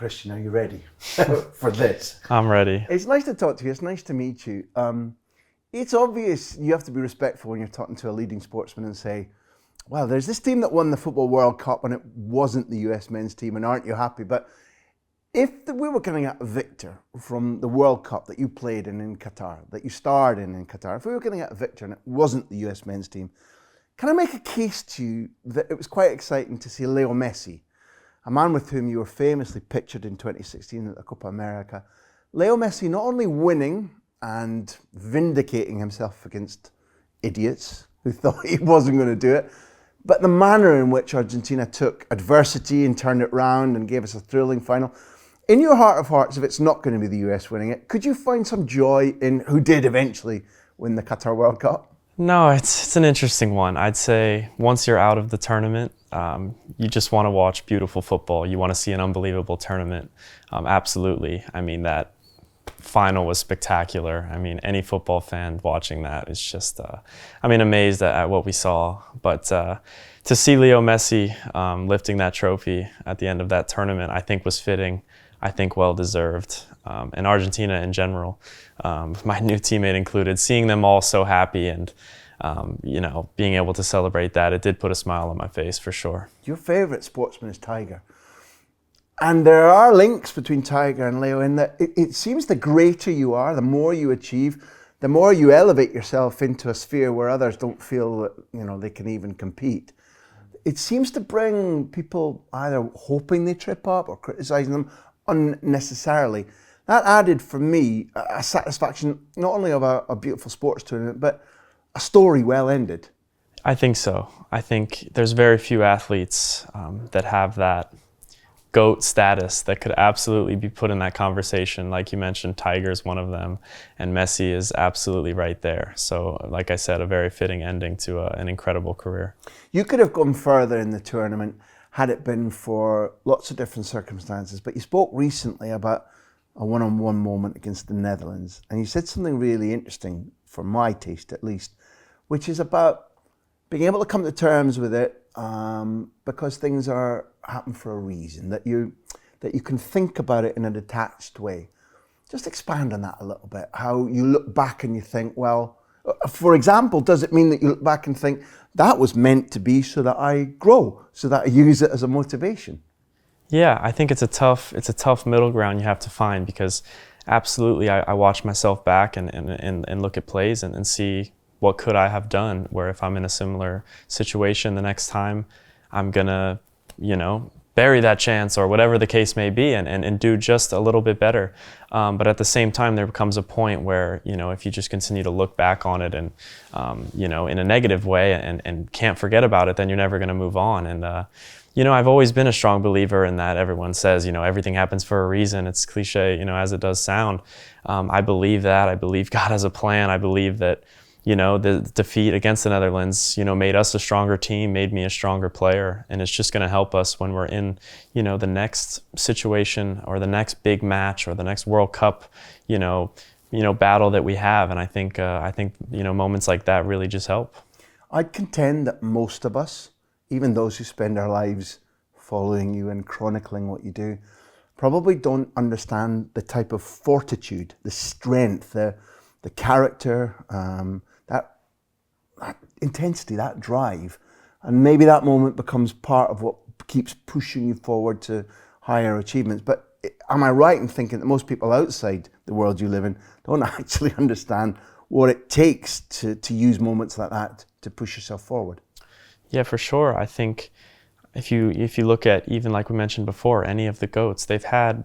Christian, are you ready for this? I'm ready. It's nice to talk to you. It's nice to meet you. It's obvious you have to be respectful when you're talking to a leading sportsman and say, well, there's this team that won the Football World Cup and it wasn't the US men's team, and aren't you happy? But if we were getting at Victor from the World Cup that you played in Qatar, that you starred in Qatar, if we were getting at Victor and it wasn't the US men's team, can I make a case to you that it was quite exciting to see Leo Messi, a man with whom you were famously pictured in 2016 at the Copa America, Leo Messi not only winning and vindicating himself against idiots who thought he wasn't going to do it, but the manner in which Argentina took adversity and turned it round and gave us a thrilling final. In your heart of hearts, if it's not going to be the US winning it, could you find some joy in who did eventually win the Qatar World Cup? No, it's an interesting one. I'd say once you're out of the tournament, you just want to watch beautiful football. You want to see an unbelievable tournament. Absolutely. I mean, that final was spectacular. I mean, any football fan watching that is just, amazed at what we saw. But to see Leo Messi lifting that trophy at the end of that tournament, I think was fitting. I think well-deserved. And Argentina in general, my new teammate included, seeing them all so happy and, being able to celebrate that, it did put a smile on my face for sure. Your favourite sportsman is Tiger. And there are links between Tiger and Leo in that it seems the greater you are, the more you achieve, the more you elevate yourself into a sphere where others don't feel that, they can even compete. It seems to bring people either hoping they trip up or criticising them unnecessarily. That added for me a satisfaction not only of a beautiful sports tournament, but a story well ended. I think so. I think there's very few athletes that have that GOAT status that could absolutely be put in that conversation. Like you mentioned, Tiger's one of them, and Messi is absolutely right there. So, like I said, a very fitting ending to an incredible career. You could have gone further in the tournament had it been for lots of different circumstances, but you spoke recently about a one-on-one moment against the Netherlands, and you said something really interesting, for my taste at least, which is about being able to come to terms with it because things happen for a reason, that you can think about it in a detached way. Just expand on that a little bit, how you look back and you think, well, for example, does it mean that you look back and think, that was meant to be so that I grow, so that I use it as a motivation? Yeah, I think it's a tough middle ground you have to find, because absolutely I watch myself back and look at plays and see what could I have done, where if I'm in a similar situation the next time, I'm gonna, bury that chance or whatever the case may be and do just a little bit better. But at the same time, there becomes a point where, if you just continue to look back on it and, in a negative way and can't forget about it, then you're never gonna move on. And, I've always been a strong believer in that. Everyone says, everything happens for a reason. It's cliche, as it does sound. I believe that. I believe God has a plan. I believe that, the defeat against the Netherlands, made us a stronger team, made me a stronger player. And it's just going to help us when we're in, the next situation or the next big match or the next World Cup, battle that we have. And I think, moments like that really just help. I'd contend that most of us, even those who spend our lives following you and chronicling what you do, probably don't understand the type of fortitude, the strength, the character, that intensity, that drive. And maybe that moment becomes part of what keeps pushing you forward to higher achievements. But am I right in thinking that most people outside the world you live in don't actually understand what it takes to use moments like that to push yourself forward? Yeah, for sure. I think if you look at, even like we mentioned before, any of the GOATs, they've had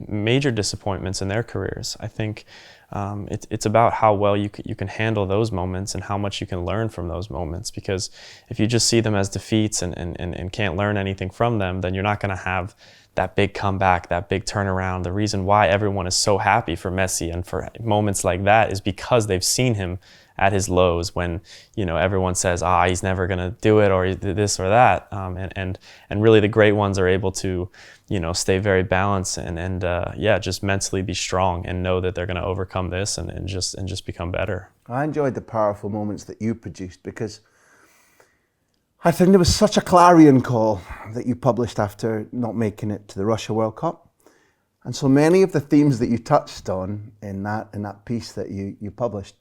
major disappointments in their careers. I think it's about how well you can handle those moments and how much you can learn from those moments. Because if you just see them as defeats and can't learn anything from them, then you're not going to have that big comeback, that big turnaround. The reason why everyone is so happy for Messi and for moments like that is because they've seen him at his lows when, everyone says, he's never going to do it or this or that. And really the great ones are able to, stay very balanced and just mentally be strong and know that they're going to overcome this and just become better. I enjoyed the powerful moments that you produced, because I think there was such a clarion call that you published after not making it to the Russia World Cup. And so many of the themes that you touched on in that piece that you published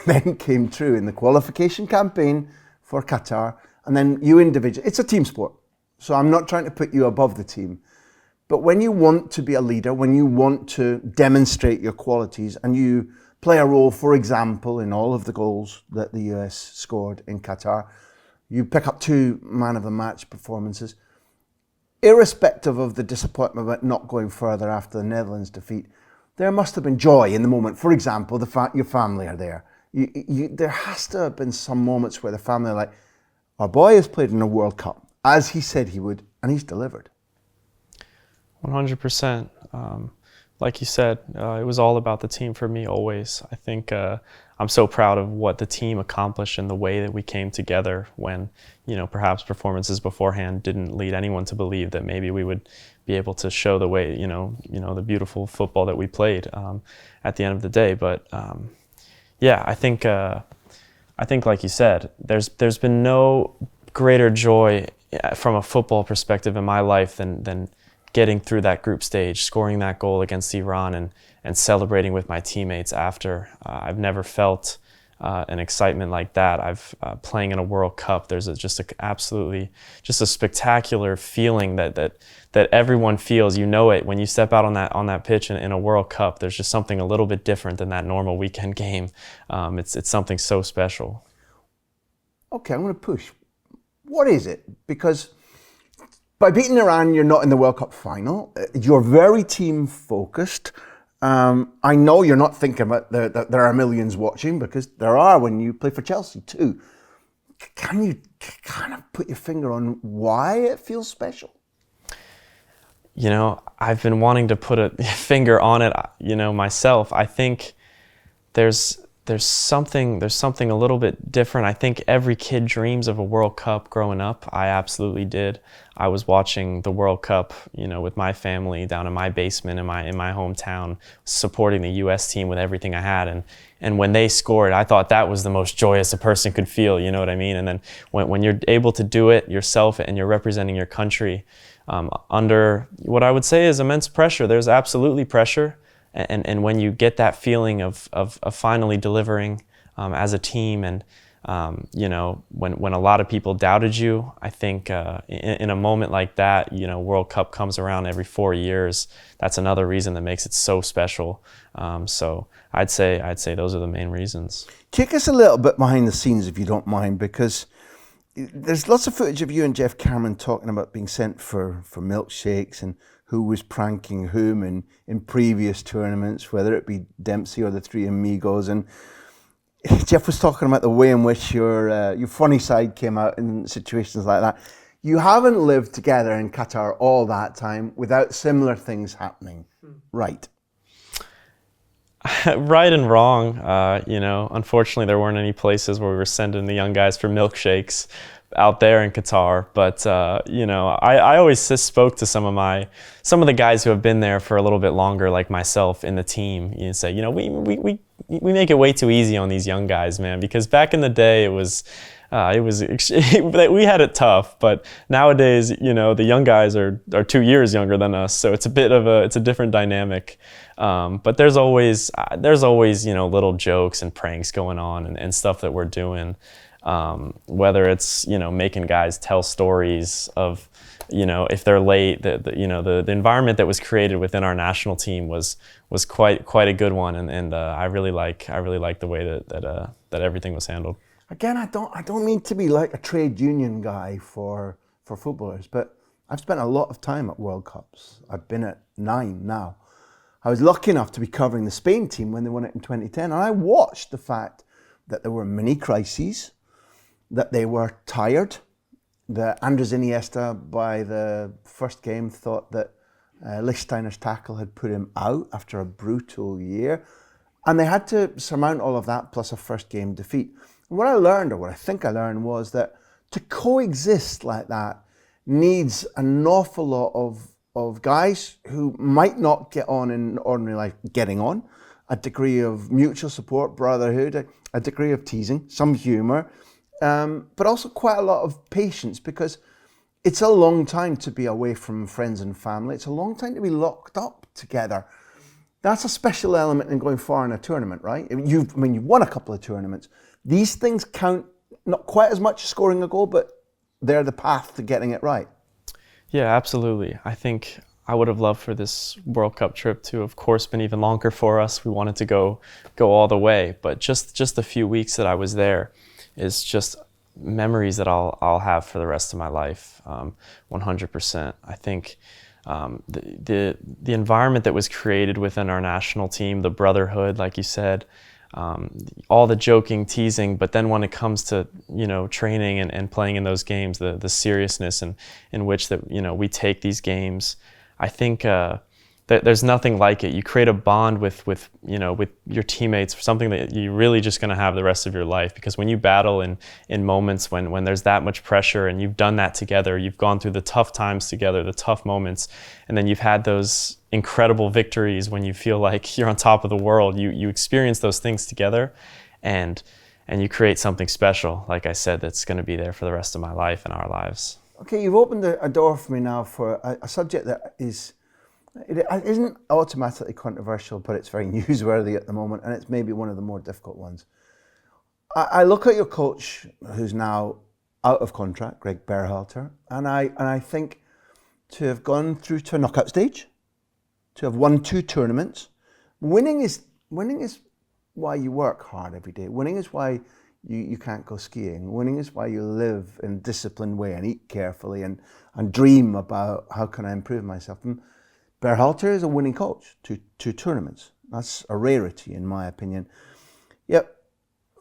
then came true in the qualification campaign for Qatar, and then you individually. It's a team sport, so I'm not trying to put you above the team. But when you want to be a leader, when you want to demonstrate your qualities, and you play a role, for example, in all of the goals that the US scored in Qatar, you pick up 2 man of the match performances. Irrespective of the disappointment about not going further after the Netherlands defeat, there must have been joy in the moment. For example, the fact your family are there. There has to have been some moments where the family are like, our boy has played in a World Cup, as he said he would, and he's delivered. 100%. Like you said, it was all about the team for me always. I think I'm so proud of what the team accomplished and the way that we came together when, perhaps performances beforehand didn't lead anyone to believe that maybe we would be able to show the way, the beautiful football that we played at the end of the day. But yeah, I think like you said, there's been no greater joy from a football perspective in my life than getting through that group stage, scoring that goal against Iran and celebrating with my teammates after. I've never felt an excitement like that. Playing in a World Cup, there's just a spectacular feeling that everyone feels. You know it when you step out on that pitch in a World Cup. There's just something a little bit different than that normal weekend game. It's something so special. Okay, I'm going to push. What is it? Because by beating Iran, you're not in the World Cup final. You're very team focused. I know you're not thinking about that there are millions watching, because there are when you play for Chelsea too. Can you kind of put your finger on why it feels special? I've been wanting to put a finger on it, myself. I think there's something a little bit different. I think every kid dreams of a World Cup growing up. I absolutely did. I was watching the World Cup, with my family down in my basement in my hometown, supporting the US team with everything I had. And when they scored, I thought that was the most joyous a person could feel, you know what I mean? And then when you're able to do it yourself and you're representing your country under what I would say is immense pressure. There's absolutely pressure. And when you get that feeling of finally delivering as a team, and when a lot of people doubted you, I think in a moment like that, World Cup comes around every 4 years. That's another reason that makes it so special. So I'd say those are the main reasons. Kick us a little bit behind the scenes, if you don't mind, because there's lots of footage of you and Jeff Cameron talking about being sent for milkshakes and who was pranking whom in previous tournaments, whether it be Dempsey or the Three Amigos. And Jeff was talking about the way in which your funny side came out in situations like that. You haven't lived together in Qatar all that time without similar things happening, right? Right and wrong. Unfortunately, there weren't any places where we were sending the young guys for milkshakes out there in Qatar. But I always spoke to some of the guys who have been there for a little bit longer, like myself, in the team. You say, we make it way too easy on these young guys, man. Because back in the day, we had it tough. But nowadays, the young guys are 2 years younger than us, so it's a different dynamic. But there's always little jokes and pranks going on and stuff that we're doing. Whether it's making guys tell stories of if they're late, the environment that was created within our national team was quite a good one, and I really like the way that everything was handled. Again, I don't mean to be like a trade union guy for footballers, but I've spent a lot of time at World Cups. I've been at 9 now. I was lucky enough to be covering the Spain team when they won it in 2010, and I watched the fact that there were mini crises, that they were tired, that Andres Iniesta, by the first game, thought that Lichtsteiner's tackle had put him out after a brutal year. And they had to surmount all of that plus a first game defeat. And what I learned, or what I think I learned, was that to coexist like that needs an awful lot of guys who might not get on in ordinary life getting on, a degree of mutual support, brotherhood, a degree of teasing, some humour, but also quite a lot of patience, because it's a long time to be away from friends and family. It's a long time to be locked up together. That's a special element in going far in a tournament, right? You've won a couple of tournaments. These things count not quite as much as scoring a goal, but they're the path to getting it right. Yeah, absolutely. I think I would have loved for this World Cup trip to, of course, been even longer for us. We wanted to go all the way, but just the few weeks that I was there is just memories that I'll have for the rest of my life. 100%. I think the environment that was created within our national team, the brotherhood, like you said, all the joking, teasing, but then when it comes to, training and playing in those games, the seriousness in which that, we take these games, I think there's nothing like it. You create a bond with your teammates for something that you're really just going to have the rest of your life. Because when you battle in moments when there's that much pressure and you've done that together, you've gone through the tough times together, the tough moments, and then you've had those incredible victories when you feel like you're on top of the world. You experience those things together, and you create something special, like I said, that's going to be there for the rest of my life and our lives. Okay, you've opened a door for me now for a subject that isn't automatically controversial, but it's very newsworthy at the moment, and it's maybe one of the more difficult ones. I look at your coach, who's now out of contract, Gregg Berhalter, and I think to have gone through to a knockout stage, to have won 2 tournaments, winning is why you work hard every day. Winning is why you can't go skiing. Winning is why you live in a disciplined way and eat carefully and dream about how can I improve myself. And Berhalter is a winning coach, 2 tournaments. That's a rarity in my opinion. Yep.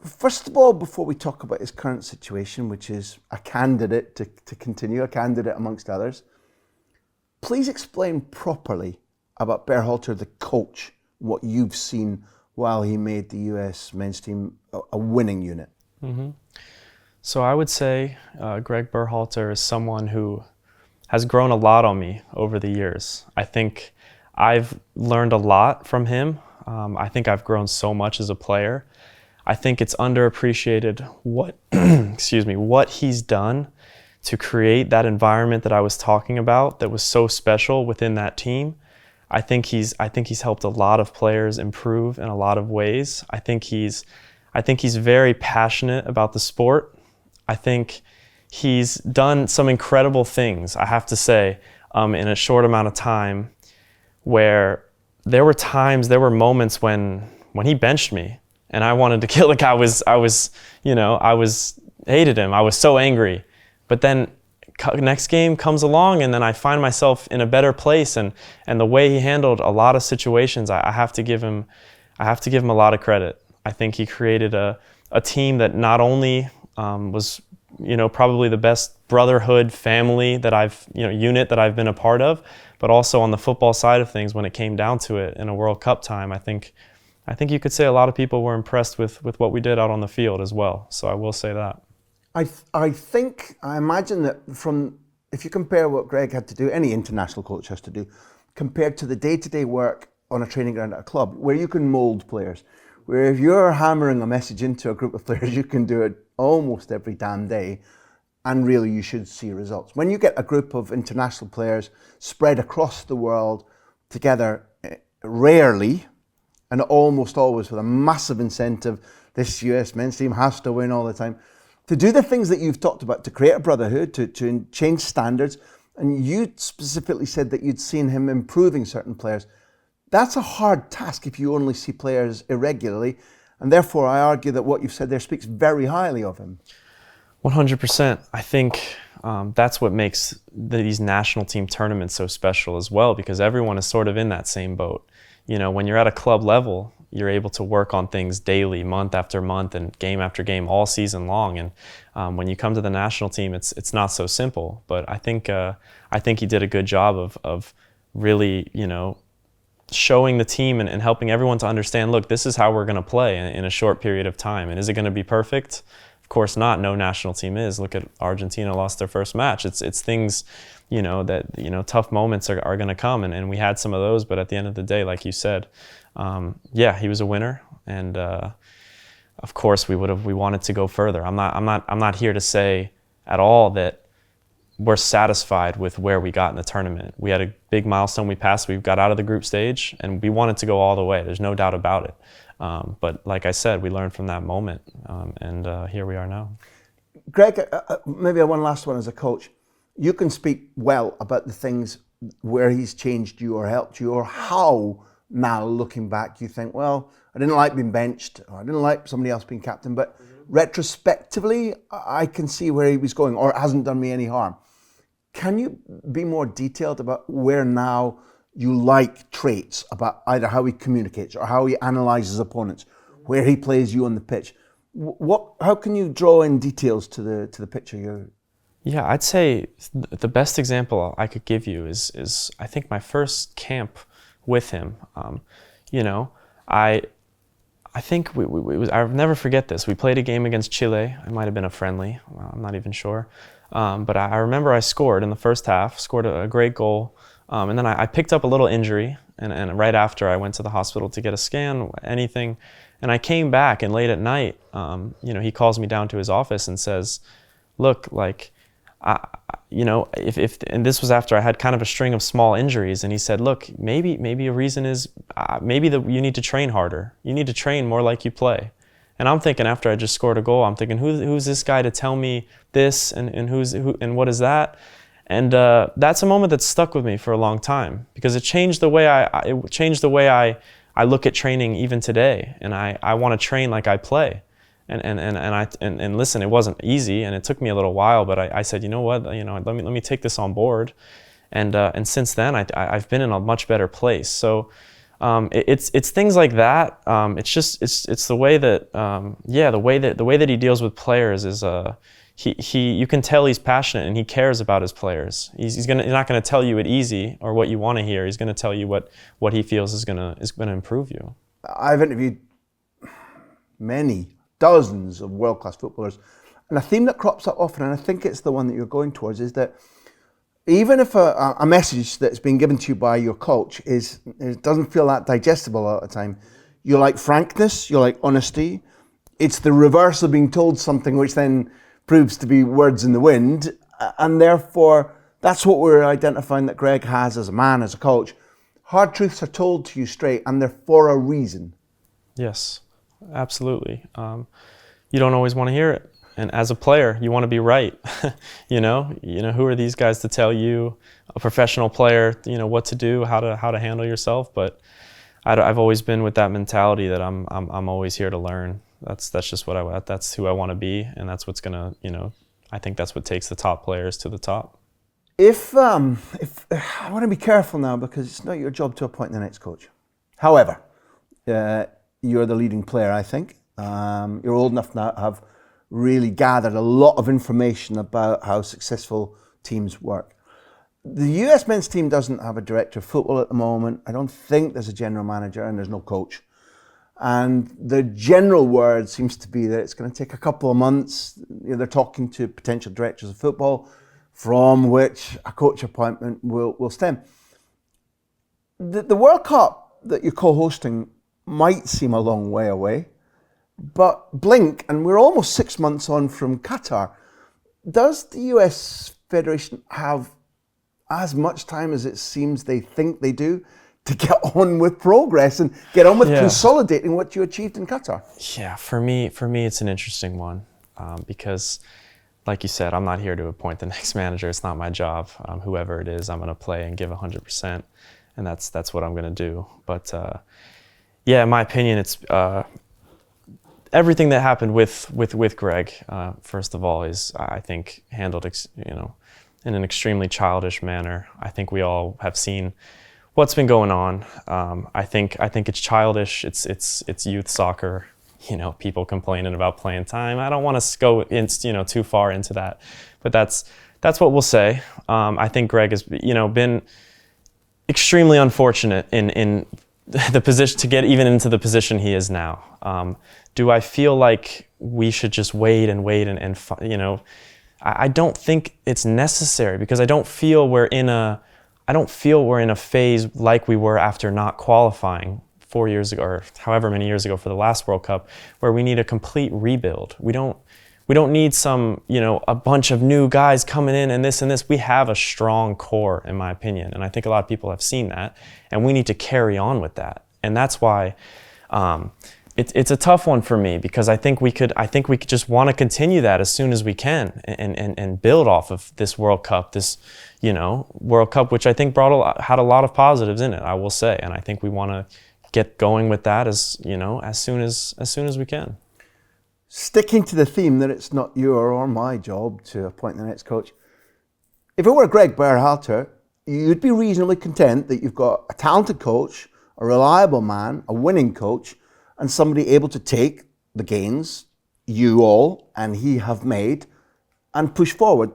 First of all, before we talk about his current situation, which is a candidate to continue, a candidate amongst others, please explain properly about Berhalter, the coach, what you've seen while he made the US men's team a winning unit. Mm-hmm. So I would say Gregg Berhalter is someone who has grown a lot on me over the years. I think I've learned a lot from him. I think I've grown so much as a player. I think it's underappreciated what what he's done to create that environment that I was talking about that was so special within that team. I think he's helped a lot of players improve in a lot of ways. I think he's very passionate about the sport. I think he's done some incredible things, I have to say, in a short amount of time, where there were moments when he benched me and I wanted to kill the guy. I hated him. I was so angry. But then next game comes along and then I find myself in a better place, and the way he handled a lot of situations, I have to give him a lot of credit. I think he created a team that not only was probably the best brotherhood family that unit that I've been a part of, but also on the football side of things, when it came down to it in a World Cup time, I think you could say a lot of people were impressed with what we did out on the field as well. So I will say that. I imagine that if you compare what Gregg had to do, any international coach has to do, compared to the day-to-day work on a training ground at a club, where you can mold players, where if you're hammering a message into a group of players, you can do it almost every damn day, and really you should see results. When you get a group of international players spread across the world together, rarely, and almost always with a massive incentive, this US men's team has to win all the time, to do the things that you've talked about, to create a brotherhood, to change standards, and you specifically said that you'd seen him improving certain players. That's a hard task if you only see players irregularly, and therefore I argue that what you've said there speaks very highly of him. 100%. I think that's what makes these national team tournaments so special as well, because everyone is sort of in that same boat. When you're at a club level, you're able to work on things daily, month after month, and game after game, all season long. And when you come to the national team, it's not so simple. But I think he did a good job of really, showing the team and helping everyone to understand, look, this is how we're going to play in a short period of time. And is it going to be perfect? Of course not. No national team is. Look at Argentina lost their first match. It's things, that, tough moments are going to come. And we had some of those. But at the end of the day, like you said, he was a winner. And of course, we wanted to go further. I'm not here to say at all that we're satisfied with where we got in the tournament. We had a big milestone we passed. We got out of the group stage, and we wanted to go all the way. There's no doubt about it. But like I said, we learned from that moment, and here we are now. Gregg, maybe one last one as a coach. You can speak well about the things where he's changed you or helped you, or how now looking back you think, well, I didn't like being benched, or I didn't like somebody else being captain, but retrospectively, I can see where he was going, or it hasn't done me any harm. Can you be more detailed about where now you like traits about either how he communicates or how he analyzes opponents, where he plays you on the pitch? How can you draw in details to the picture you're? Yeah, I'd say the best example I could give you is I think my first camp with him. I think I'll never forget this. We played a game against Chile. It might have been a friendly. I'm not even sure. But I remember I scored in the first half, scored a great goal. And then I picked up a little injury. And right after I went to the hospital to get a scan, anything. And I came back, and late at night, he calls me down to his office and says, look, like, and this was after I had kind of a string of small injuries, and he said, look, maybe a reason is you need to train harder. You need to train more like you play. And I'm thinking, after I just scored a goal, I'm thinking, who's this guy to tell me this, and what is that? And that's a moment that stuck with me for a long time, because it changed the way I look at training even today, and I want to train like I play. And listen, it wasn't easy, and it took me a little while, but I said, you know what, let me take this on board, and since then I've been in a much better place. So it's things like that. It's the way that the way that he deals with players is you can tell he's passionate and he cares about his players. He's not gonna tell you it easy or what you want to hear. He's gonna tell you what he feels is gonna improve you. I've interviewed dozens of world-class footballers, and a theme that crops up often, and I think it's the one that you're going towards, is that even if a message that's been given to you by your coach it doesn't feel that digestible all the time, you like frankness, you like honesty. It's the reverse of being told something which then proves to be words in the wind, and therefore that's what we're identifying that Gregg has as a man, as a coach. Hard truths are told to you straight, and they're for a reason. Yes. Absolutely. You don't always want to hear it. And as a player, you want to be right. Who are these guys to tell you, a professional player, what to do, how to handle yourself? But I've always been with that mentality that I'm always here to learn. That's just that's who I want to be, and that's what's gonna, I think that's what takes the top players to the top. If I want to be careful now, because it's not your job to appoint the next coach. However, you're the leading player, I think. You're old enough now to have really gathered a lot of information about how successful teams work. The US men's team doesn't have a director of football at the moment. I don't think there's a general manager, and there's no coach. And the general word seems to be that it's going to take a couple of months. They're talking to potential directors of football, from which a coach appointment will stem. The World Cup that you're co-hosting might seem a long way away, but blink, and we're almost 6 months on from Qatar. Does the US Federation have as much time as it seems they think they do to get on with progress and get on with consolidating what you achieved in Qatar? Yeah, for me, it's an interesting one, because, like you said, I'm not here to appoint the next manager. It's not my job. Whoever it is, I'm going to play and give 100%, and that's what I'm going to do. But yeah, in my opinion, it's everything that happened with Gregg. First of all, is I think handled in an extremely childish manner. I think we all have seen what's been going on. I think it's childish. It's youth soccer. People complaining about playing time. I don't want to go too far into that, but that's what we'll say. I think Gregg has been extremely unfortunate in the position to get even into the position he is now. Do I feel like we should just wait and I don't think it's necessary, because I don't feel we're in a phase like we were after not qualifying 4 years ago, or however many years ago for the last World Cup, where we need a complete rebuild. We we don't need some, a bunch of new guys coming in and this and this. We have a strong core, in my opinion, and I think a lot of people have seen that, and we need to carry on with that. And that's why it's a tough one for me, because I think we could just want to continue that as soon as we can, and build off of this World Cup, World Cup, which I think had a lot of positives in it, I will say, and I think we want to get going with that as soon as we can. Sticking to the theme that it's not your or my job to appoint the next coach, if it were Gregg Berhalter, you'd be reasonably content that you've got a talented coach, a reliable man, a winning coach, and somebody able to take the gains you all and he have made and push forward.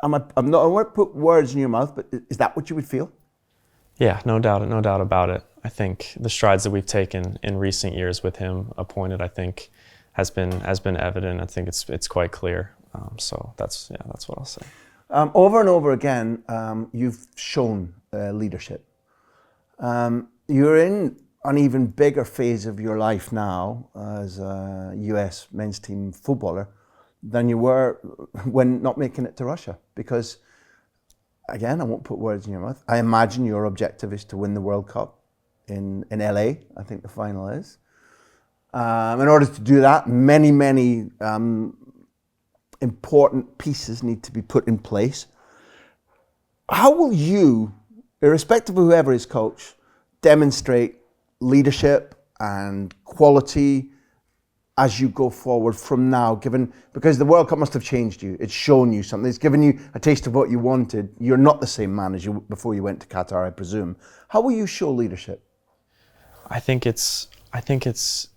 I won't put words in your mouth, but is that what you would feel? Yeah, no doubt about it. I think the strides that we've taken in recent years with him appointed, I think, has been evident. I think it's quite clear. So that's what I'll say. Over and over again, you've shown leadership. You're in an even bigger phase of your life now as a US men's team footballer than you were when not making it to Russia. Because, again, I won't put words in your mouth, I imagine your objective is to win the World Cup in LA, I think the final is. In order to do that, many important pieces need to be put in place. How will you, irrespective of whoever is coach, demonstrate leadership and quality as you go forward from now, because the World Cup must have changed you. It's shown you something. It's given you a taste of what you wanted. You're not the same man as you before you went to Qatar, I presume. How will you show leadership? I think it's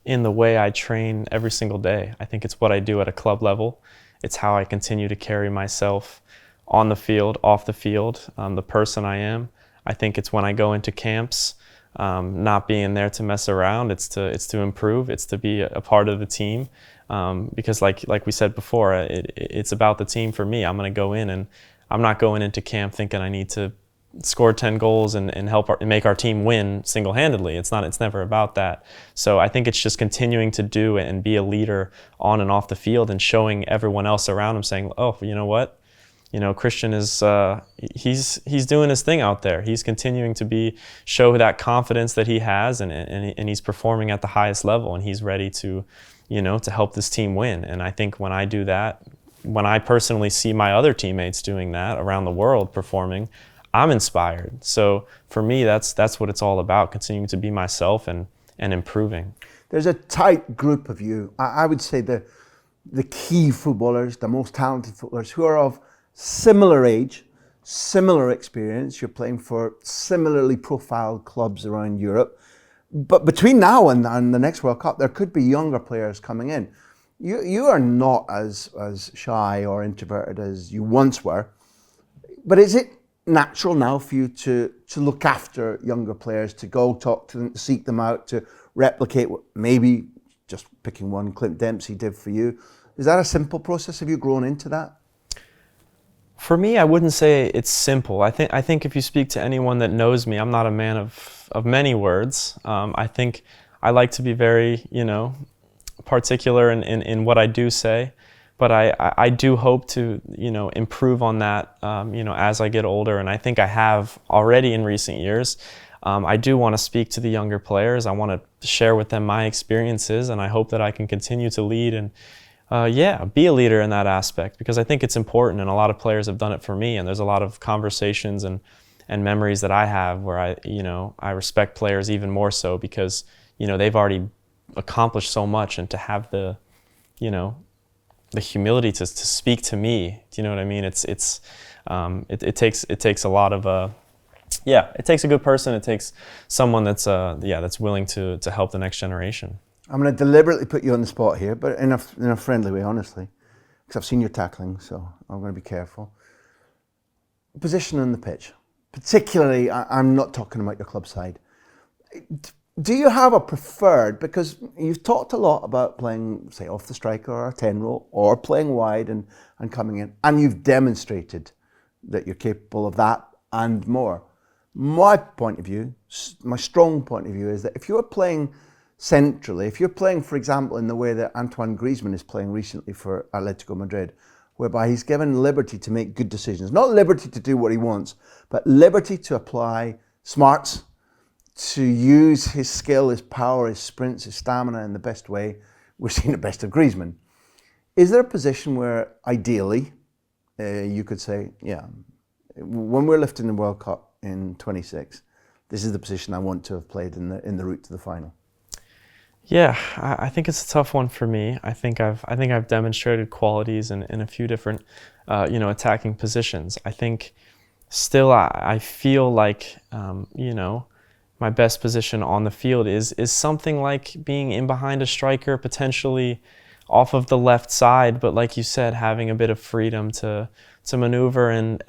in the way I train every single day. I think it's what I do at a club level. It's how I continue to carry myself on the field, off the field, the person I am. I think it's when I go into camps, not being there to mess around. It's to improve. It's to be a part of the team, because like we said before, it's about the team for me. I'm going to go in, and I'm not going into camp thinking I need to score 10 goals and make our team win single-handedly. It's never about that. So I think it's just continuing to do it and be a leader on and off the field, and showing everyone else around him, saying, oh, you know what? Christian is he's doing his thing out there. He's continuing to show that confidence that he has, and he's performing at the highest level, and he's ready to help this team win. And I think when I do that, when I personally see my other teammates doing that around the world performing, I'm inspired. So for me, that's what it's all about, continuing to be myself and improving. There's a tight group of you. I would say the key footballers, the most talented footballers, who are of similar age, similar experience. You're playing for similarly profiled clubs around Europe. But between now and the next World Cup, there could be younger players coming in. You are not as shy or introverted as you once were. But is it natural now for you to look after younger players, to go talk to them, to seek them out, to replicate what maybe, just picking one, Clint Dempsey did for you? Is that a simple process? Have you grown into that? For me, I wouldn't say it's simple. I think if you speak to anyone that knows me, I'm not a man of many words. I think I like to be very, particular in what I do say. But I do hope to, improve on that, as I get older. And I think I have already in recent years. I do want to speak to the younger players. I want to share with them my experiences, and I hope that I can continue to lead and, be a leader in that aspect, because I think it's important, and a lot of players have done it for me. And there's a lot of conversations and memories that I have where I respect players even more so, because, they've already accomplished so much, and to have the humility to speak to me, do you know what I mean? It takes a lot of it takes a good person. It takes someone that's willing to help the next generation. I'm going to deliberately put you on the spot here, but in a friendly way, honestly, because I've seen your tackling, so I'm going to be careful. Position on the pitch, particularly, I'm not talking about your club side. Do you have a preferred, because you've talked a lot about playing, say, off the striker or a 10 role, or playing wide and coming in, and you've demonstrated that you're capable of that and more. My point of view, my strong point of view, is that if you're playing centrally, if you're playing, for example, in the way that Antoine Griezmann is playing recently for Atletico Madrid, whereby he's given liberty to make good decisions. Not liberty to do what he wants, but liberty to apply smarts, to use his skill, his power, his sprints, his stamina in the best way. We're seeing the best of Griezmann. Is there a position where, ideally, you could say, yeah, when we're lifting the World Cup in 26, this is the position I want to have played in the route to the final? Yeah, I think it's a tough one for me. I think I've demonstrated qualities in a few different, attacking positions. I think still I feel like, my best position on the field is something like being in behind a striker, potentially off of the left side, but like you said, having a bit of freedom to maneuver and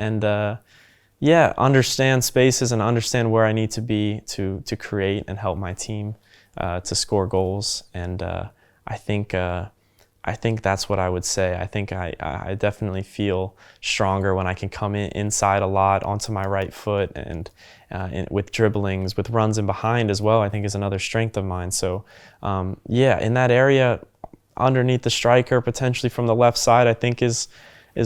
understand spaces and understand where I need to be to create and help my team to score goals. And I think that's what I would say. I think I definitely feel stronger when I can come inside a lot onto my right foot and with dribblings, with runs in behind as well, I think is another strength of mine. So in that area, underneath the striker, potentially from the left side, I think is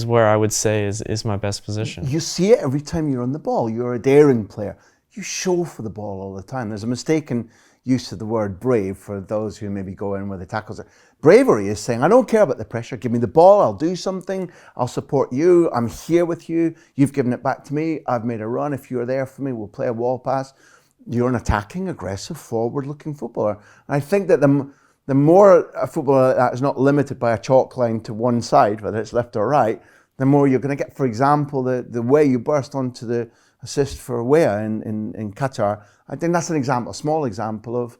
where I would say is my best position. You see it every time you're on the ball. You're a daring player. You show for the ball all the time. There's a mistaken use of the word brave for those who maybe go in where the tackles are. Bravery is saying, I don't care about the pressure. Give me the ball. I'll do something. I'll support you. I'm here with you. You've given it back to me. I've made a run. If you're there for me, we'll play a wall pass. You're an attacking, aggressive, forward-looking footballer. And I think that the more a footballer that is not limited by a chalk line to one side, whether it's left or right, the more you're going to get. For example, the way you burst onto the assist for Weah in Qatar, I think that's an example, a small example of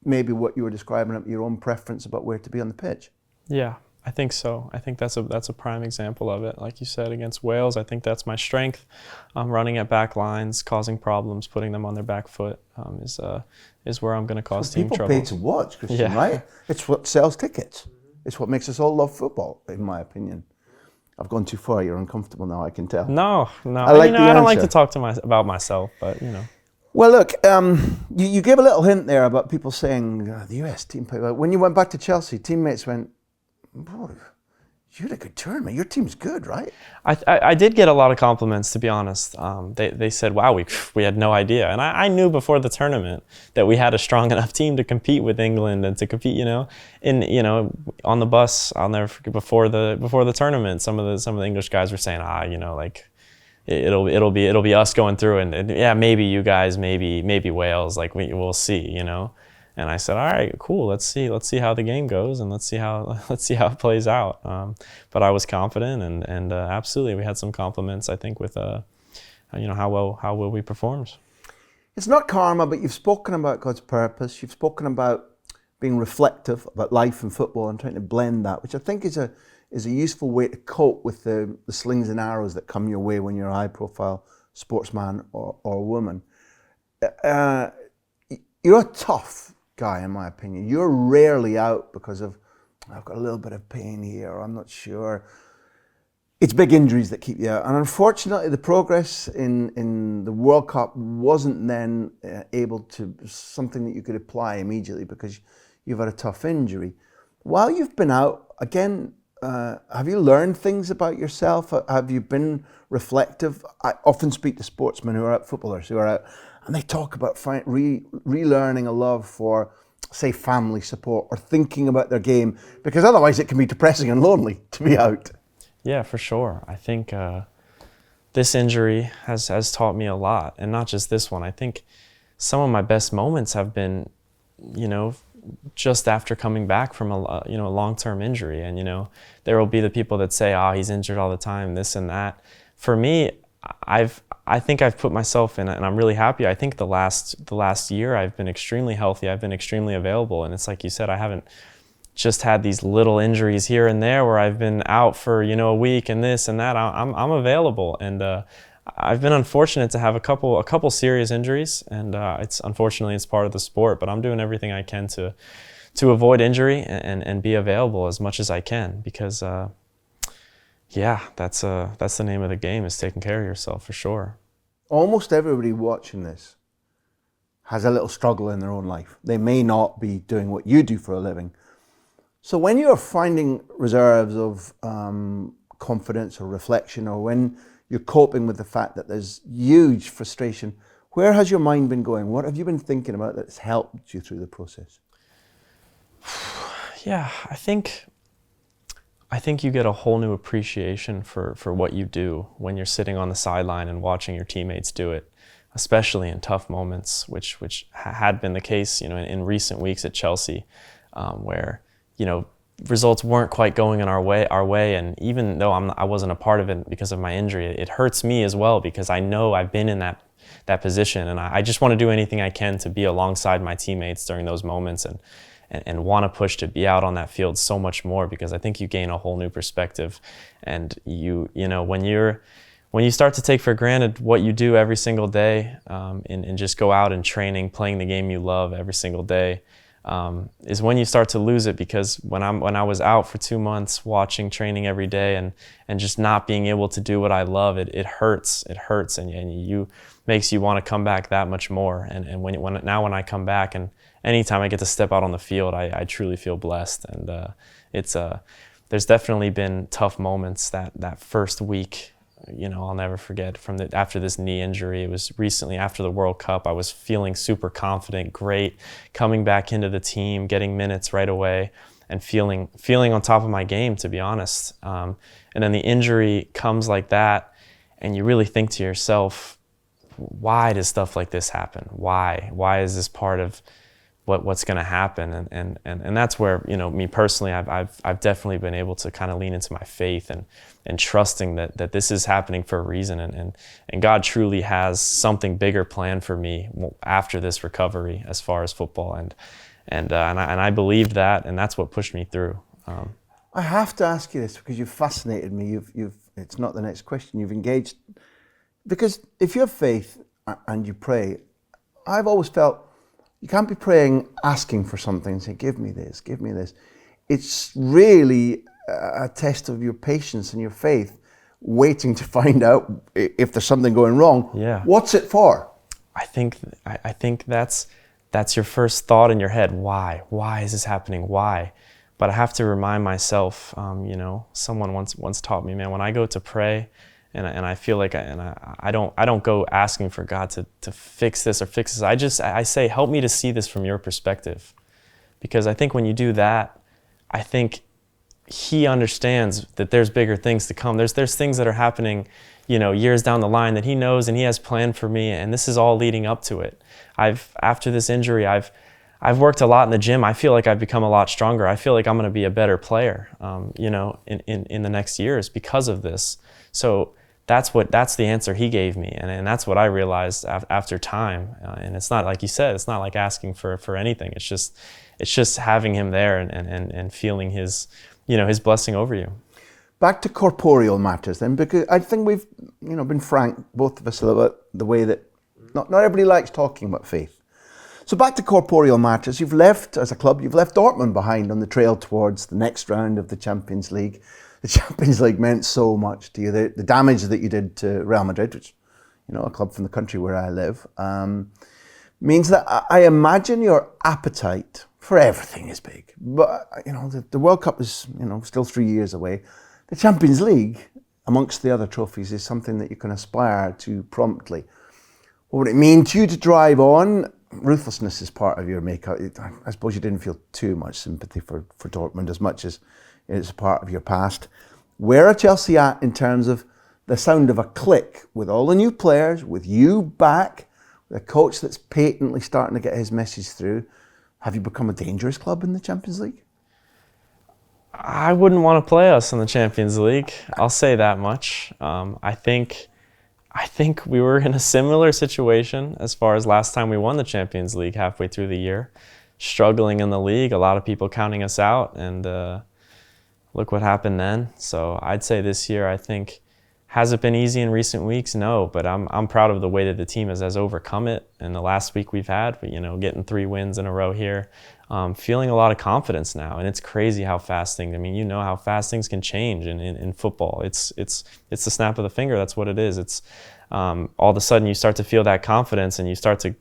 maybe what you were describing, your own preference about where to be on the pitch. Yeah, I think so. I think that's a prime example of it. Like you said, against Wales, I think that's my strength. Running at back lines, causing problems, putting them on their back foot is where I'm going to cause team trouble. People pay to watch, Christian, right? It's what sells tickets. It's what makes us all love football, in my opinion. I've gone too far. You're uncomfortable now, I can tell. No. I don't like to talk about myself, but Well, look, you gave a little hint there about people saying the US team play well. When you went back to Chelsea, teammates went, "Boy, you had a good tournament. Your team's good, right?" I did get a lot of compliments, to be honest. They said, "Wow, we had no idea," and I knew before the tournament that we had a strong enough team to compete with England and to compete, on the bus. I'll never forget before the tournament. Some of the English guys were saying, it'll be us going through and yeah, maybe you guys, maybe Wales, like we'll see, And I said, all right, cool. Let's see how the game goes and let's see how it plays out. But I was confident and absolutely we had some compliments, I think, with how well we performed. It's not karma, but you've spoken about God's purpose. You've spoken about being reflective about life and football and trying to blend that, which I think is a useful way to cope with the slings and arrows that come your way when you're a high-profile sportsman or woman. You're a tough guy, in my opinion. You're rarely out because of, I've got a little bit of pain here, or I'm not sure. It's big injuries that keep you out. And unfortunately, the progress in the World Cup wasn't then able to, something that you could apply immediately because you've had a tough injury. While you've been out, again, have you learned things about yourself? Have you been reflective? I often speak to sportsmen who are out, footballers who are out, and they talk about relearning a love for, say, family support or thinking about their game, because otherwise it can be depressing and lonely to be out. Yeah, for sure. I think this injury has taught me a lot, and not just this one. I think some of my best moments have been, just after coming back from a long-term injury. And there will be the people that say, he's injured all the time, this and that. For me, I think I've put myself in, and I'm really happy. I think the last year I've been extremely healthy. I've been extremely available, and it's like you said, I haven't just had these little injuries here and there where I've been out for a week and this and that. I'm available, and I've been unfortunate to have a couple serious injuries, and unfortunately it's part of the sport. But I'm doing everything I can to avoid injury and be available as much as I can, because that's the name of the game, is taking care of yourself, for sure. Almost everybody watching this has a little struggle in their own life. They may not be doing what you do for a living. So when you're finding reserves of confidence or reflection, or when you're coping with the fact that there's huge frustration, where has your mind been going? What have you been thinking about that's helped you through the process? Yeah, I think you get a whole new appreciation for what you do when you're sitting on the sideline and watching your teammates do it, especially in tough moments, which had been the case, in recent weeks at Chelsea, where, results weren't quite going in our way. And even though I wasn't a part of it because of my injury, it hurts me as well, because I know I've been in that position, and I just want to do anything I can to be alongside my teammates during those moments, and want to push to be out on that field so much more, because I think you gain a whole new perspective. And when you start to take for granted what you do every single day, and just go out and training, playing the game you love every single day, is when you start to lose it. Because when I was out for 2 months watching training every day and just not being able to do what I love, it hurts, and you makes you want to come back that much more. And when I come back, and anytime I get to step out on the field, I truly feel blessed. And there's definitely been tough moments that first week. I'll never forget after this knee injury. It was recently after the World Cup. I was feeling super confident, great, coming back into the team, getting minutes right away, and feeling on top of my game, to be honest. And then the injury comes like that, and you really think to yourself, why does stuff like this happen? Why is this part of what's going to happen? And that's where, me personally, I've definitely been able to kind of lean into my faith and trusting that this is happening for a reason, and God truly has something bigger planned for me after this recovery as far as football, and I believed that, and that's what pushed me through. I have to ask you this because you've fascinated me. It's not the next question. You've engaged, because if you have faith and you pray, I've always felt you can't be praying, asking for something and say, give me this, give me this. It's really a test of your patience and your faith, waiting to find out if there's something going wrong. Yeah. What's it for? I think that's your first thought in your head. Why? Why is this happening? Why? But I have to remind myself, someone once taught me, man, when I go to pray, and I feel like I don't go asking for God to fix this or fix this. I say, help me to see this from your perspective, because I think when you do that, I think He understands that there's bigger things to come. There's things that are happening, years down the line that He knows and He has planned for me, and this is all leading up to it. After this injury, I've worked a lot in the gym. I feel like I've become a lot stronger. I feel like I'm going to be a better player, in the next years because of this. So that's the answer He gave me, and that's what I realized after time. And it's not, like you said, it's not like asking for anything. It's just having Him there and feeling His blessing over you. Back to corporeal matters then, because I think we've been frank, both of us, about the way that not everybody likes talking about faith. So back to corporeal matters. You've left, as a club, you've left Dortmund behind on the trail towards the next round of the Champions League. The Champions League meant so much to you. The damage that you did to Real Madrid, which, a club from the country where I live, means that I imagine your appetite for everything is big. But, the World Cup is, still 3 years away. The Champions League, amongst the other trophies, is something that you can aspire to promptly. What would it mean to you to drive on? Ruthlessness is part of your makeup. I suppose you didn't feel too much sympathy for Dortmund as much as it's a part of your past. Where are Chelsea at in terms of the sound of a click with all the new players, with you back, with a coach that's patently starting to get his message through? Have you become a dangerous club in the Champions League? I wouldn't want to play us in the Champions League. I'll say that much. I think we were in a similar situation as far as last time we won the Champions League halfway through the year, struggling in the league, a lot of people counting us out, and look what happened then. So I'd say this year, I think, has it been easy in recent weeks? No, but I'm proud of the way that the team has overcome it in the last week we've had. But getting 3 wins in a row here, feeling a lot of confidence now, and it's crazy how fast things. How fast things can change in football. It's the snap of the finger. That's what it is. It's all of a sudden you start to feel that confidence, and you start to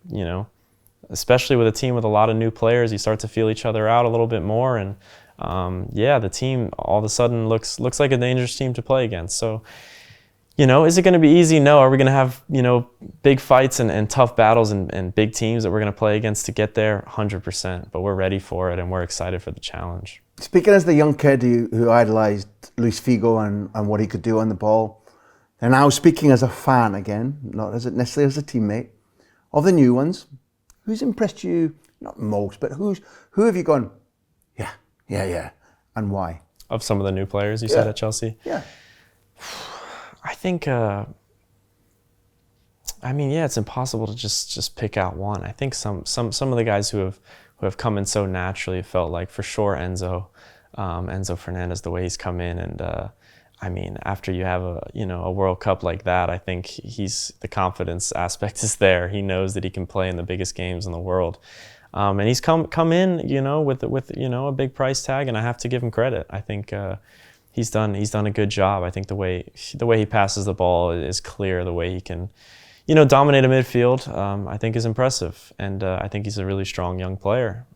especially with a team with a lot of new players, you start to feel each other out a little bit more. And the team all of a sudden looks like a dangerous team to play against. So, is it going to be easy? No. Are we going to have, big fights and tough battles and big teams that we're going to play against to get there? 100%. But we're ready for it, and we're excited for the challenge. Speaking as the young kid who idolised Luis Figo and what he could do on the ball, and now speaking as a fan again, not as necessarily as a teammate, of the new ones, who's impressed you, not most, but who have you gone, yeah, and why? Of some of the new players you said at Chelsea? Yeah. I think, it's impossible to just pick out one. I think some of the guys who have come in so naturally, it felt like, for sure, Enzo Fernandez, the way he's come in, and after you have a World Cup like that, I think the confidence aspect is there. He knows that he can play in the biggest games in the world, and he's come in, with a big price tag, and I have to give him credit. I think he's done a good job. I think the way he passes the ball is clear. The way he can, dominate a midfield, I think is impressive, and I think he's a really strong young player,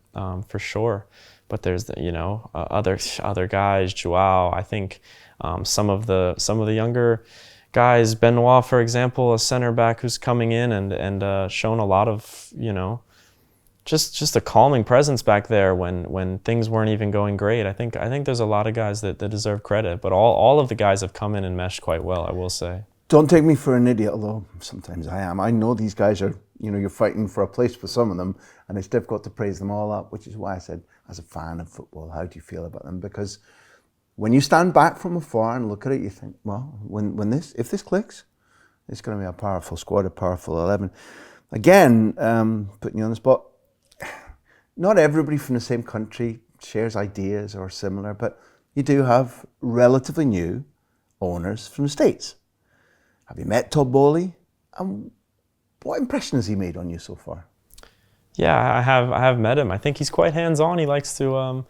for sure. But there's other guys, Joao. I think some of the younger guys, Benoit, for example, a center back who's coming in and shown a lot of just a calming presence back there when things weren't even going great. I think there's a lot of guys that deserve credit, but all of the guys have come in and meshed quite well, I will say. Don't take me for an idiot, although sometimes I am. I know these guys are, you're fighting for a place for some of them, and it's difficult to praise them all up, which is why I said, as a fan of football, how do you feel about them? Because when you stand back from afar and look at it, you think, well, if this clicks, it's going to be a powerful squad, a powerful 11. Again, putting you on the spot, not everybody from the same country shares ideas or similar, but you do have relatively new owners from the States. Have you met Todd Bowley? And what impression has he made on you so far? Yeah, I have met him. I think he's quite hands-on. He likes to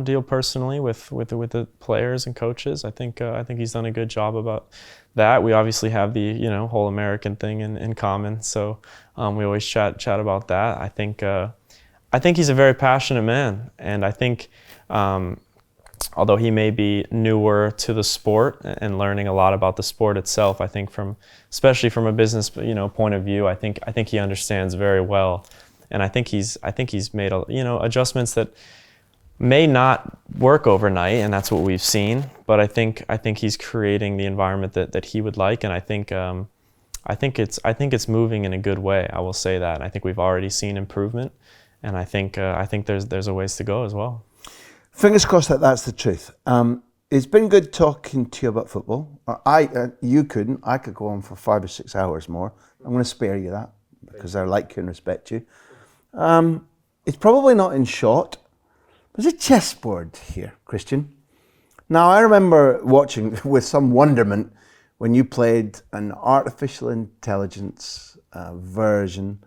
deal personally with the players and coaches. I think he's done a good job about that. We obviously have the whole American thing in common, so we always chat about that. I think he's a very passionate man, and I think although he may be newer to the sport and learning a lot about the sport itself, I think especially from a business point of view, I think he understands very well, and I think he's made adjustments that may not work overnight, and that's what we've seen. But I think he's creating the environment that he would like, and I think it's moving in a good way. I will say that. And I think we've already seen improvement, and I think there's a ways to go as well. Fingers crossed that that's the truth. It's been good talking to you about football. You couldn't. I could go on for 5 or 6 hours more. I'm going to spare you that because I like you and respect you. It's probably not in shot. There's a chessboard here, Christian. Now, I remember watching with some wonderment when you played an artificial intelligence version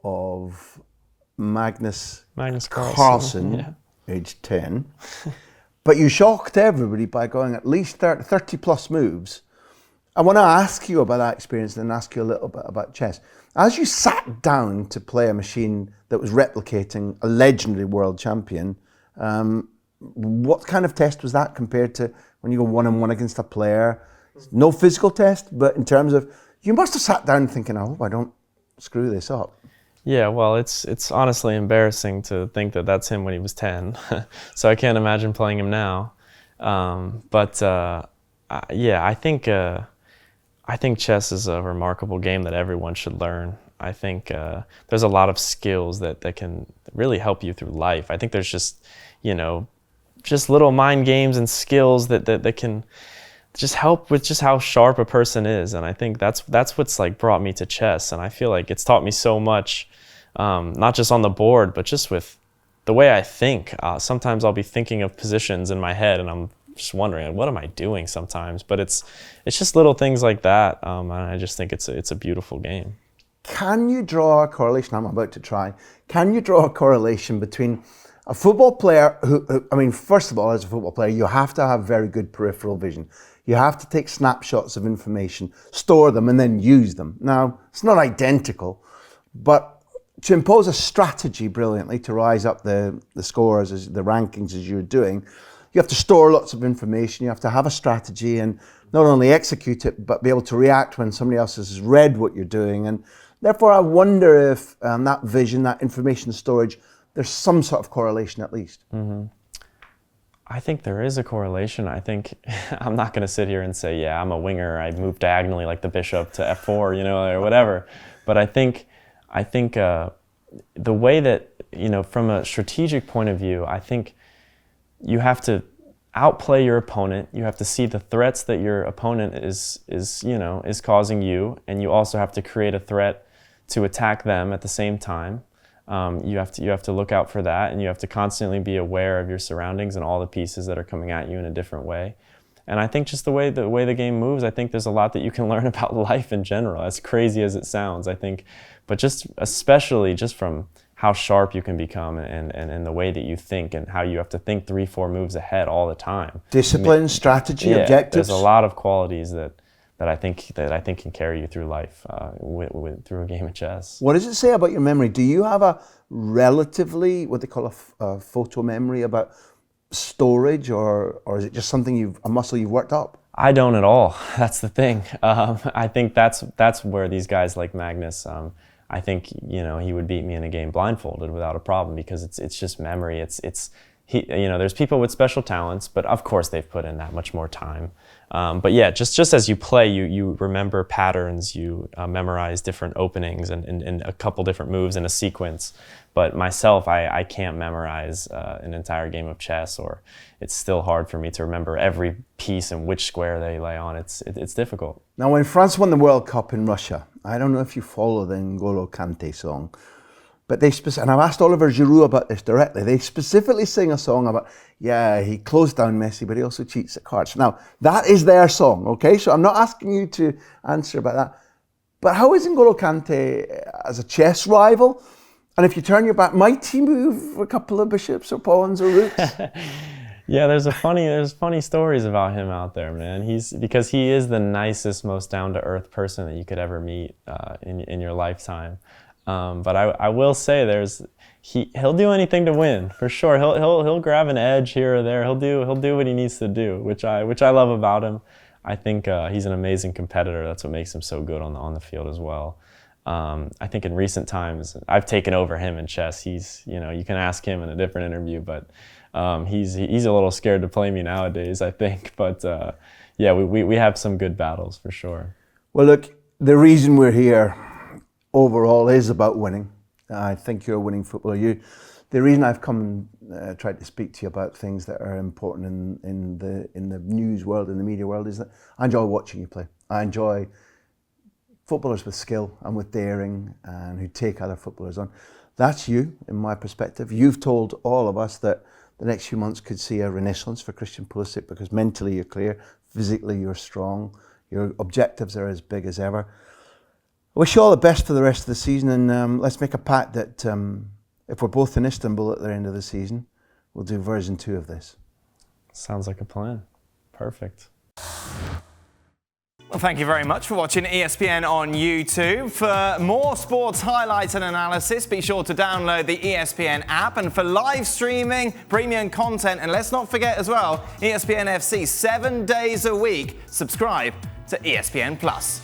of Magnus Carlsen, yeah. Age 10. But you shocked everybody by going at least 30 plus moves. I want to ask you about that experience and then ask you a little bit about chess. As you sat down to play a machine that was replicating a legendary world champion, what kind of test was that compared to when you go one-on-one against a player? No physical test, but in terms of, you must have sat down thinking, I hope I don't screw this up. Yeah, well, it's honestly embarrassing to think that that's him when he was 10. So I can't imagine playing him now. I think chess is a remarkable game that everyone should learn. I think there's a lot of skills that can really help you through life. I think there's just little mind games and skills that can just help with just how sharp a person is. And I think that's what's like brought me to chess. And I feel like it's taught me so much, not just on the board, but just with the way I think. Sometimes I'll be thinking of positions in my head and I'm just wondering, what am I doing sometimes? But it's just little things like that. And I just think it's a beautiful game. Can you draw a correlation? I'm about to try. Can you draw a correlation between a football player first of all, as a football player, you have to have very good peripheral vision. You have to take snapshots of information, store them, and then use them. Now, it's not identical, but to impose a strategy brilliantly to rise up the scores, the rankings as you're doing, you have to store lots of information. You have to have a strategy and not only execute it, but be able to react when somebody else has read what you're doing. And therefore, I wonder if that vision, that information storage, there's some sort of correlation at least. Mm-hmm. I think there is a correlation. I think I'm not going to sit here and say, yeah, I'm a winger. I move diagonally like the bishop to f4, or whatever. But I think the way that, from a strategic point of view, I think you have to outplay your opponent. You have to see the threats that your opponent is causing you, and you also have to create a threat to attack them at the same time. You have to look out for that, and you have to constantly be aware of your surroundings and all the pieces that are coming at you in a different way. And I think just the way the game moves, I think there's a lot that you can learn about life in general, as crazy as it sounds, I think. But just especially just from how sharp you can become and the way that you think and how you have to think 3-4 moves ahead all the time. Discipline, strategy, objectives. There's a lot of qualities that I think can carry you through life through a game of chess. What does it say about your memory? Do you have a relatively, what they call a photo memory about storage, or is it just something a muscle you've worked up? I don't at all. That's the thing. I think that's where these guys like Magnus, I think he would beat me in a game blindfolded without a problem, because it's just memory. There's people with special talents, but of course they've put in that much more time. But yeah, just as you play, you remember patterns, you memorize different openings and a couple different moves in a sequence. But myself, I can't memorize an entire game of chess, or it's still hard for me to remember every piece and which square they lay on. It's difficult. Now, when France won the World Cup in Russia, I don't know if you follow the N'Golo Kante song, but and I've asked Oliver Giroud about this directly. They specifically sing a song about, he closed down Messi, but he also cheats at cards. Now, that is their song, okay? So I'm not asking you to answer about that. But how is N'Golo Kante as a chess rival? And if you turn your back, might he move a couple of bishops or pawns or rooks? Yeah, there's funny stories about him out there, man. Because he is the nicest, most down-to-earth person that you could ever meet in your lifetime. But I will say he'll do anything to win, for sure. He'll grab an edge here or there. He'll do what he needs to do, which I love about him. I think he's an amazing competitor. That's what makes him so good on the field as well. I think in recent times I've taken over him in chess. You can ask him in a different interview, but he's a little scared to play me nowadays, I think. But we have some good battles for sure. Well, look, the reason we're here overall is about winning. I think you're a winning footballer. The reason I've come and tried to speak to you about things that are important in the news world, in the media world, is that I enjoy watching you play. I enjoy footballers with skill and with daring and who take other footballers on. That's you, in my perspective. You've told all of us that the next few months could see a renaissance for Christian Pulisic, because mentally you're clear, physically you're strong, your objectives are as big as ever. I wish you all the best for the rest of the season, and let's make a pact that if we're both in Istanbul at the end of the season, we'll do version 2 of this. Sounds like a plan. Perfect. Well, thank you very much for watching ESPN on YouTube. For more sports highlights and analysis, be sure to download the ESPN app. And for live streaming, premium content, and let's not forget as well, ESPN FC 7 days a week. Subscribe to ESPN Plus.